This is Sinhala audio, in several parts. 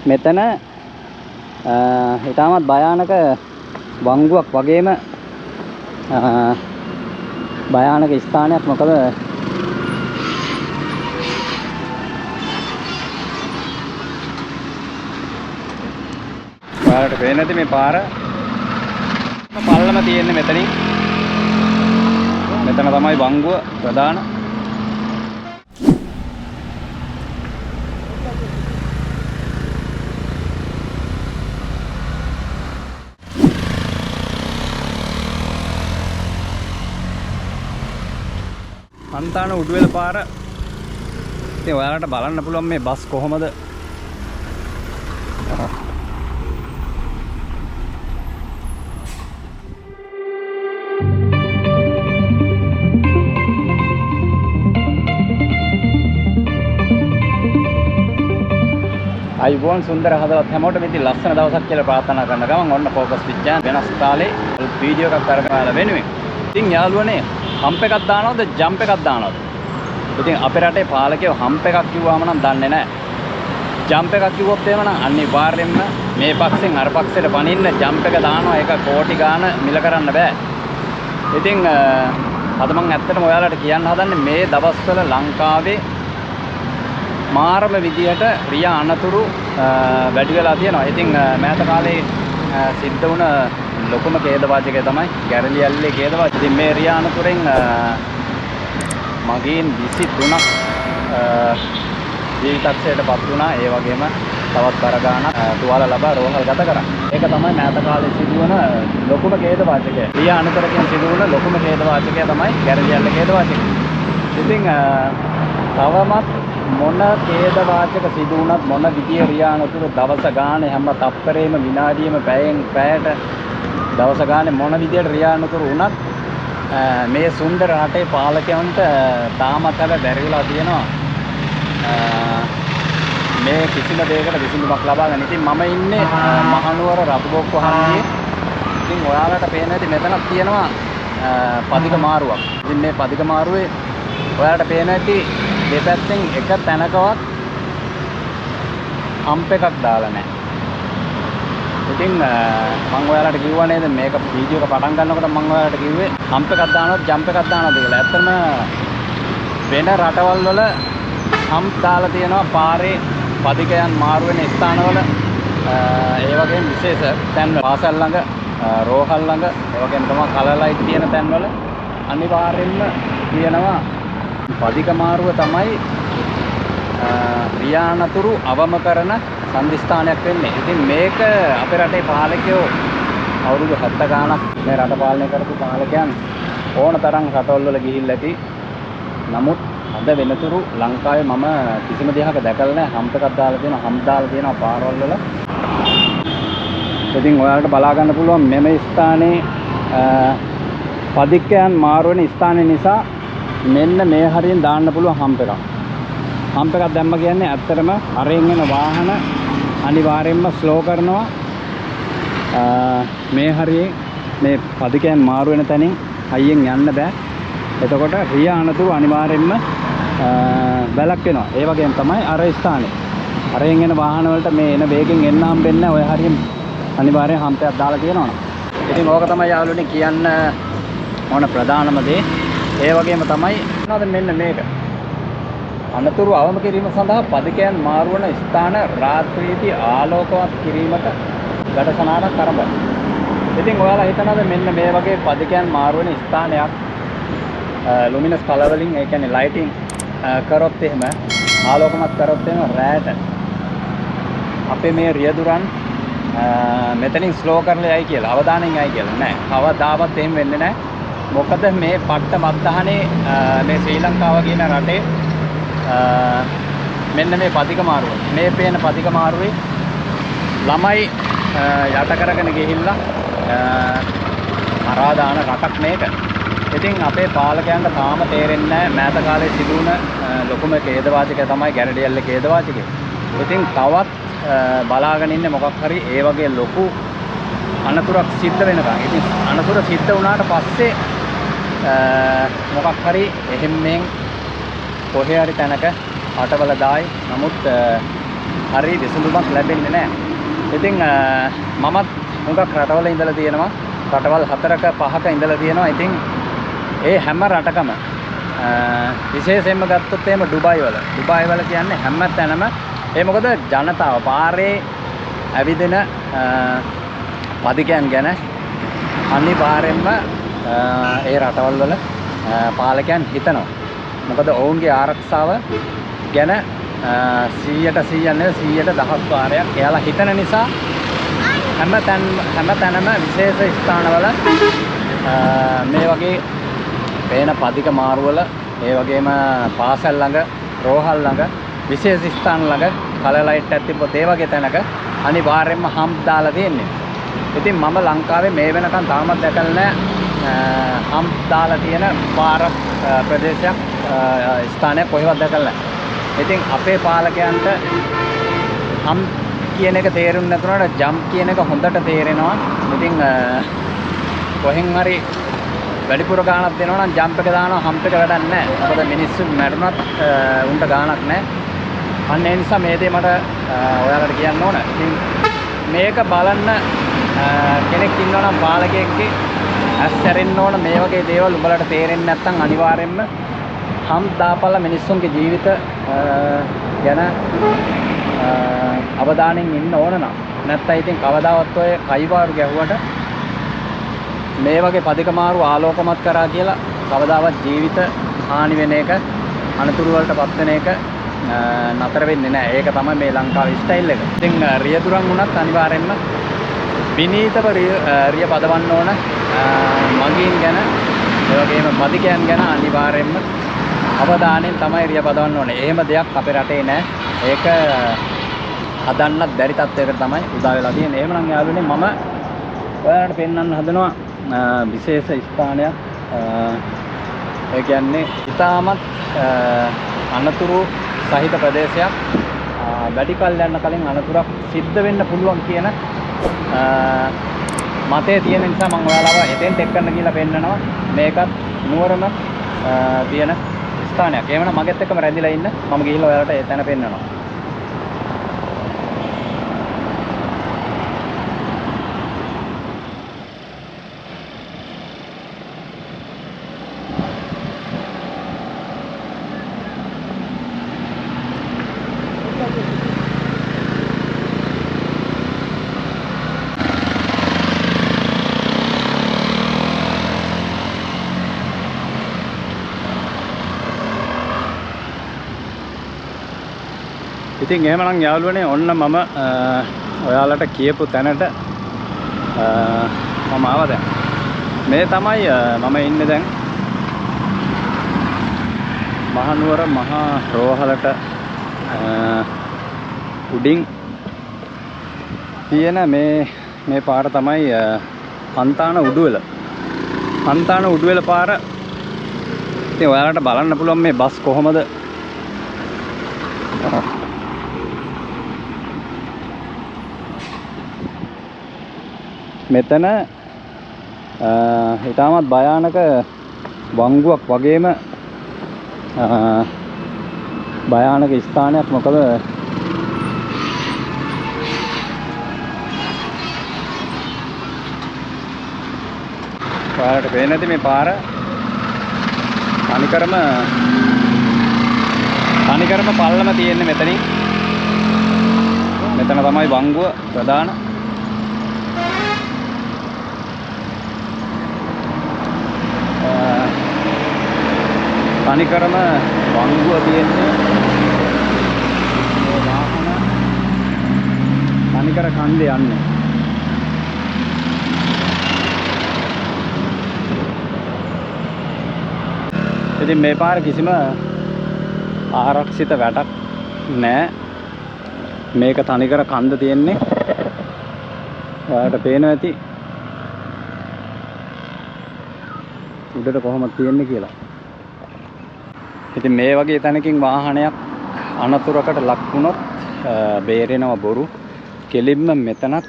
මෙතන ඊටමත් භයානක වංගුවක් වගේම භයානක ස්ථානයක්. මොකද ඔයාලට පේන්නේ නැති මේ පාර පල්ලම තියෙන්නේ මෙතනින්. මෙතන තමයි වංගුව ප්‍රධාන. හන්තාන උඩුවෙල පාර. ඉතින් ඔයාලට බලන්න පුළුවන් මේ බස් කොහොමද අයිබෝන් සුන්දර හදවත් හැමෝටම ඉතින් ලස්සන දවසක් කියලා ප්‍රාර්ථනා කරන ගමන් ඔන්න ફોකස් විඥාන වෙනස් තාලේ වීඩියෝ එකක් අරගෙන ආලා වෙනුවෙන්. ඉතින් යාළුවනේ හම්ප් එකක් දානවද ජම්ප් එකක් දානවද? ඉතින් අපේ රටේ පාලකයෝ හම්ප් එකක් කිව්වම නම් දන්නේ නැහැ. ජම්ප් එකක් කිව්වොත් එහෙම නම් අනිවාර්යෙන්ම මේ පක්ෂෙන් අර පක්ෂයට පනින්න ජම්ප් එක දානවා. ඒක කෝටි ගාන මිල කරන්න බෑ. ඉතින් අද මම ඇත්තටම ඔයාලට කියන්න හදන්නේ මේ දවස්වල ලංකාවේ මාරම විදියට රියා අනතුරු වැඩි වෙලා තියෙනවා. ඉතින් මෑත කාලේ සිද්ධ වුණ ලොකුම ඛේදවාචකය තමයි ගැරලි ඇල්ලේ ඛේදවාචකය. ඉතින් මේ රියා අනතුරෙන් මගීන් 23ක් ජීවිතක්ෂයටපත් වුණා. ඒ වගේම තවත් බර ගාණක් තුවාල ලබා රෝහල් ගත කරා. ඒක තමයි මෑත කාලේ සිදුවන ලොකුම ඛේදවාචකය. රියා අනතුරකින් සිදුවන ලොකුම ඛේදවාචකය තමයි ගැරලි ඇල්ලේ ඛේදවාචකය. ඉතින් තවමත් මොන ඛේදවාචක සිදු වුණත් මොන විදිය රියා අනතුරු දවස ගානේ හැම තප්පරේම විනාඩියෙම පැයෙන් පැයට දවස ගානේ මොන විදියට රියා අනතුරු වුණත් මේ සුන්දර රටේ පාලකයන්ට තාමත් හැබැයි බැරි වෙලා තියෙනවා මේ කිසිම දෙයකට විසඳුමක් ලබා ගන්න. ඉතින් මම ඉන්නේ මහනුවර රතුබොක්ක හන්දියේ. ඉතින් ඔයාලට පේන ඇති මෙතනක් තියෙනවා පදික මාරුවක්. ඉතින් මේ පදික මාරුවේ ඔයාලට පේන ඇති දෙපැත්තෙන් එක තැනකවත් හම්ප් එකක් දාලා නැහැ. ඉතින් මම ඔයාලට කිව්වා නේද මේක වීඩියෝ එක පටන් ගන්නකොට මම ඔයාලට කිව්වේ හම්ප් එකක් දානවද ජම්ප් එකක් දානවද කියලා. ඇත්තටම වෙන රටවල් වල හම්ප් දාලා තියෙනවා පාරේ පදිකයන් මාරු වෙන ස්ථානවල. ඒ වගේම විශේෂ තැන්වල පාසල් ළඟ, රෝහල් ළඟ, ඒ වගේම තමයි කලර් ලයිට් තියෙන තැන්වල අනිවාර්යෙන්ම තියෙනවා පදික මාරුව. තමයි රියා අනතුරු අවම කරන සම්දිස්ථානයක් වෙන්නේ. ඉතින් මේක අපේ රටේ පාලකයෝ අවුරුදු 70 ගාණක් මේ රට පාලනය කරපු පාලකයන් ඕන තරම් රටවල් වල ගිහිල්ලා ඇති. නමුත් අද වෙනතුරු ලංකාවේ මම කිසිම දෙයක දැකලා නැහැ. හම්ප් එකක් දාලා තියෙනවා, හම්ප් දාලා තියෙනවා පාරවල් වල. ඉතින් ඔයාලට බලා ගන්න පුළුවන් මෙම ස්ථානයේ පදිකයන් මාරු වෙන ස්ථානය නිසා මෙන්න මේ හරියෙන් දාන්න පුළුවන් හම්ප් එකක්. හම්ප් එකක් දැම්ම කියන්නේ ඇත්තටම අරෙන් එන වාහන අනිවාර්යයෙන්ම ස්ලෝ කරනවා. මේ හරියෙන් මේ පදිකයන් මාරු වෙන තැනින් හයියෙන් යන්න බෑ. එතකොට රියා අනතුරු අනිවාර්යයෙන්ම වැළැක්වෙනවා. ඒ වගේම තමයි අර ස්ථානේ අරෙන් එන වාහන වලට මේ එන වේගෙන් එන්න හම්බෙන්නේ ඔය හරියෙන් අනිවාර්යෙන් හම්ප් එකක් දාලා තියෙනවා. ඉතින් ඕක තමයි යාළුවනේ කියන්න ඕන ප්‍රධානම දේ. ඒ වගේම තමයි නේද මෙන්න මේක අනතුරු අවම කිරීම සඳහා පදිකයන් මාරු වන ස්ථාන රාත්‍රියේදී ආලෝකවත් කිරීමට වැඩසටහනක් ආරම්භයි. ඉතින් ඔයාලා හිතනවාද මෙන්න මේ වගේ පදිකයන් මාරු වෙන ස්ථානයක් ලුමිනස් කලර් වලින් ඒ කියන්නේ ලයිටින් කරොත් එහෙම ආලෝකමත් කරොත් එහෙම රැට අපේ මේ රියදුරන් මෙතනින් ස්ලෝ කරලා යයි කියලා අවධානයෙන් යයි කියලා නෑ. කවදාවත් එහෙම වෙන්නේ නෑ. මොකද මේ පට්ට මත්දහනේ මේ ශ්‍රී ලංකාව කියන රටේ මෙන්න මේ පදික මාරුව. මේ පේන පදික මාරුවේ ළමයි යට කරගෙන ගිහිල්ලා මරා දාන රටක් මේක. ඉතින් අපේ පාලකයන්ට තාම තේරෙන්නේ නැහැ මෑත කාලේ සිදුවුණ ලොකුම ඛේදවාචකය තමයි ගැරඩි ඇල්ලේ ඛේදවාචකය. ඉතින් තවත් බලාගෙන ඉන්නේ මොකක් හරි ඒ වගේ ලොකු අනතුරක් සිද්ධ වෙනකන්. ඉතින් අනතුර සිද්ධ වුණාට පස්සේ මොකක් හරි එහෙම්මෙන් කොහේ හරි තැනක අටවල දායි. නමුත් හරි විසඳුමක් ලැබෙන්නේ නැහැ. ඉතින් මමත් හුඟක් රටවල ඉඳලා තියෙනවා. රටවල් 4ක 5ක ඉඳලා තියෙනවා. ඉතින් ඒ හැම රටකම විශේෂයෙන්ම ගත්තොත් එහෙම ඩුබායි වල කියන්නේ හැම තැනම මොකද ජනතාව පාරේ ඇවිදින පදිකයන් ගැන අනිවාර්යෙන්ම ඒ රටවල් වල පාලකයන් හිතනවා. මොකද ඔවුන්ගේ ආරක්ෂාව ගැන 100% නෙවෙයි 100% වාරයක් එයාලා හිතන නිසා හැම තැනම විශේෂ ස්ථානවල මේ වගේ පේන පදික මාරුවල ඒ වගේම පාසල් ළඟ රෝහල් ළඟ විශේෂ ස්ථාන ළඟ කලර් ලයිට් එකක් තිබ්බොත් ඒ වගේ තැනක අනිවාර්යෙන්ම හම්ප් දාලා තියෙන්නේ. ඉතින් මම ලංකාවේ මේ වෙනකන් තාමත් දැකලා නැහැ හම්ප් දාලා තියෙන පාරක් ප්‍රදේශයක් ස්ථානයක් කොහෙවත් දැකලා නැහැ. ඉතින් අපේ පාලකයන්ට හම්ප් කියන එක තේරුම් නැතුනට ජම්ප් කියන එක හොඳට තේරෙනවා. ඉතින් කොහෙන් හරි වැඩිපුර ගාණක් දෙනවා නම් ජම්ප් එක දානවා හම්ප් එක වැඩක් නැහැ. මොකද මිනිස්සු මැරුණත් උන්ට ගාණක් නැහැ. අන්න ඒ නිසා මේ දේ මට ඔයාලට කියන්න ඕන. ඉතින් මේක බලන්න කෙනෙක් ඉන්නවා නම් පාලකයෙක්ගේ ඇස් ඇරෙන්න ඕන. මේ වගේ දේවල් උඹලට තේරෙන්නේ නැත්නම් අනිවාර්යෙන්ම හම්ප් දාපල්ලා මිනිස්සුන්ගේ ජීවිත ගැන අවධානයෙන් ඉන්න ඕන නම්. නැත්නම් ඉතින් කවදාවත් ඔය කයිවාරු ගැහුවට මේ වගේ පදික මාරු ආලෝකමත් කරා කියලා කවදාවත් ජීවිත හානි වෙන එක අනතුරු වලටපත් වෙන එක නතර වෙන්නේ නැහැ. ඒක තමයි මේ ලංකාවේ ස්ටයිල් එක. ඉතින් රියදුරන් වුණත් අනිවාර්යෙන්ම විනීතව රිය පදවන්න ඕන. මගීන් ගැන ඒ වගේම පදිකයන් ගැන අනිවාර්යෙන්ම අවධානයෙන් තමයි රිය පදවන්න ඕනේ. එහෙම දෙයක් අපේ රටේ නැහැ. ඒක හදන්නත් බැරි තත්ත්වයකට තමයි උදා වෙලා තියෙන්නේ. එහෙමනම් යාළුවනේ මම ඔයාලට පෙන්වන්න හදනවා විශේෂ ස්ථානයක්. ඒ කියන්නේ ඉතාමත් අනතුරු සහිත ප්‍රදේශයක්. වැඩි කල් යන කලින් අනතුරක් සිද්ධ වෙන්න පුළුවන් කියන මතය තියෙන නිසා මම ඔයාලව එතෙන්ට එක්කන්න කියලා පෙන්නනවා. මේකත් නුවරම තියෙන ස්ථානයක්. එහෙමනම් මගෙත් එක්කම රැඳිලා ඉන්න. මම ගිහිල්ලා ඔයාලට එතන පෙන්නනවා. ඉතින් එහෙමනම් යාළුවනේ ඔන්න මම ඔයාලට කියපු තැනට මම ආවා දැන්. මේ තමයි මම ඉන්නේ දැන් මහනුවර මහා රෝහලට උඩින් තියෙන මේ පාර තමයි හන්තාන උඩුවෙල. හන්තාන උඩුවෙල පාර. ඉතින් ඔයාලට බලන්න පුළුවන් මේ බස් කොහොමද මෙතන ඉතාමත් භයානක වංගුවක් වගේම භයානක ස්ථානයක්. මොකද ඔයාලට පේන්නේ නැති මේ පාර තනිකරම පල්ලම තියෙන්නේ මෙතනින්. මෙතන තමයි වංගුව ප්‍රධාන. තනිකරම වංගුව තියෙන්නේ මේ වාහන තනිකර කන්දේ යන්නේ. ඉතින් මේ පාර කිසිම ආරක්ෂිත වැටක් නැහැ. මේක තනිකර කන්ද තියෙන්නේ. ඔයාලට පේනවා ඇති උඩට කොහොමද තියෙන්නේ කියලා. ඉතින් මේ වගේ තැනකින් වාහනයක් අනතුරකට ලක් වුණොත් බේරෙනව බොරු. කෙලින්ම මෙතනත්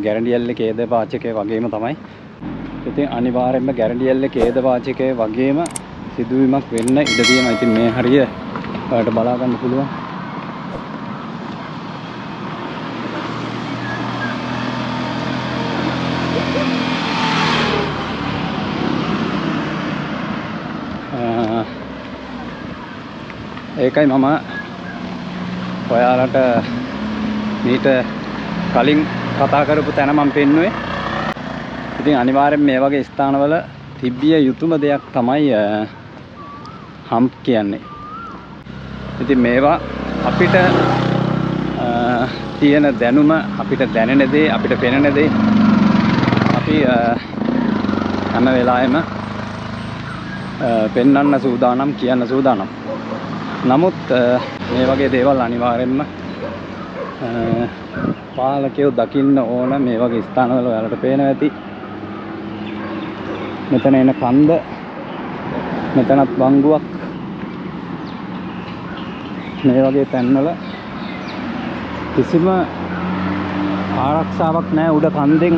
ගැරන්ඩියල්ලේ කේද වාචකයේ වගේම තමයි. ඉතින් අනිවාර්යයෙන්ම ගැරන්ඩියල්ලේ කේද වාචකයේ වගේම සිදුවීමක් වෙන්න ඉඩ තියෙනවා. ඉතින් මේ හරිය ඔයාලට බලා ගන්න පුළුවන්. ඒකයි මම ඔයාලට මීට කලින් කතා කරපු තැන මම පෙන්නුවේ. ඉතින් අනිවාර්යෙන් මේ වගේ ස්ථානවල තිබිය යුතුම දෙයක් තමයි හම්ප් කියන්නේ. ඉතින් මේවා අපිට තියෙන දැනුම, අපිට දැනෙන දේ, අපිට පෙනෙන දේ අපි හැම වෙලාවෙම පෙන්වන්න සූදානම්, කියන්න සූදානම්. නමුත් මේ වගේ දේවල් අනිවාර්යෙන්ම පාලකයෝ දකින්න ඕන. මේ වගේ ස්ථානවල ඔයාලට පේනවා ඇති. මෙතන එන කන්ද, මෙතනත් වංගුවක්. මේ වගේ තැන්වල කිසිම ආරක්ෂාවක් නැහැ. උඩ කන්දෙන්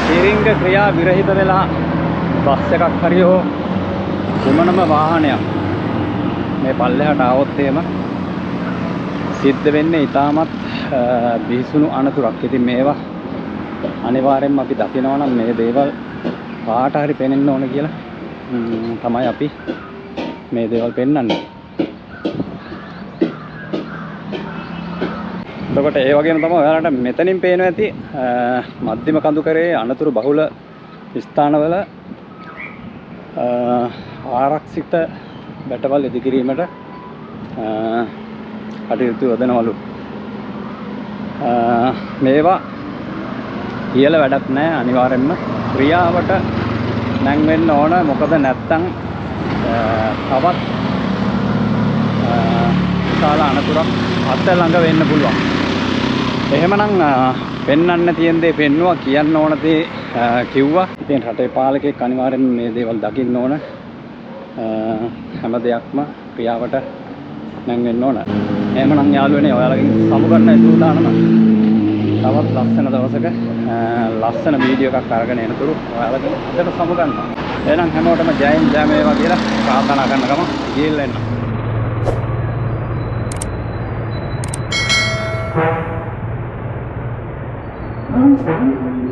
තිරිංග ක්‍රියා විරහිත වෙලා බස් එකක් හරි හෝ කුමනම වාහනයක් මේ පල්ලෙහාට ආවොත් එහෙම සිද්ධ වෙන්නේ ඊටමත් බිහිසුණු අනතුරක්. ඉතින් මේවා අනිවාර්යෙන්ම අපි දකිනවා නම් මේ දේවල් කාට හරි පේනෙන්න ඕන කියලා තමයි අපි මේ දේවල් පෙන්වන්නේ. එතකොට ඒ වගේම තමයි ඔයාලට මෙතනින් පේනවා ඇති මධ්‍යම කඳුකරේ අනතුරු බහුල ස්ථානවල ආරක්ෂිත බැටවල් ඉදිකිරීමට කටයුතු යොදනවලු. මේවා කියලා වැඩක් නැහැ. අනිවාර්යෙන්ම ක්‍රියාවට නැං වෙන්න ඕන. මොකද නැත්තම් තවත් විශාල අනතුරක් අත ළඟ වෙන්න පුළුවන්. එහෙමනම් පෙන්වන්න තියෙන දේ පෙන්නුවා, කියන්න ඕන දේ කිව්වා. ඉතින් රටේ පාලකෙක් අනිවාර්යෙන්ම මේ දේවල් දකින්න ඕන. හැම දෙයක්ම ක්‍රියාවට නැං වෙන්න ඕන. එහෙමනම් යාළුවනේ ඔයාලගෙන් සමු ගන්න සූදානම. තවත් ලස්සන දවසක ලස්සන වීඩියෝ එකක් අරගෙන එනතුරු ඔයාලගෙන් අදට සමු ගන්නවා. එහෙනම් හැමෝටම ජයෙන් ජය වේවා කියලා ප්‍රාර්ථනා කරන ගමන් ගිහිල්ලා එන්න. Thank you.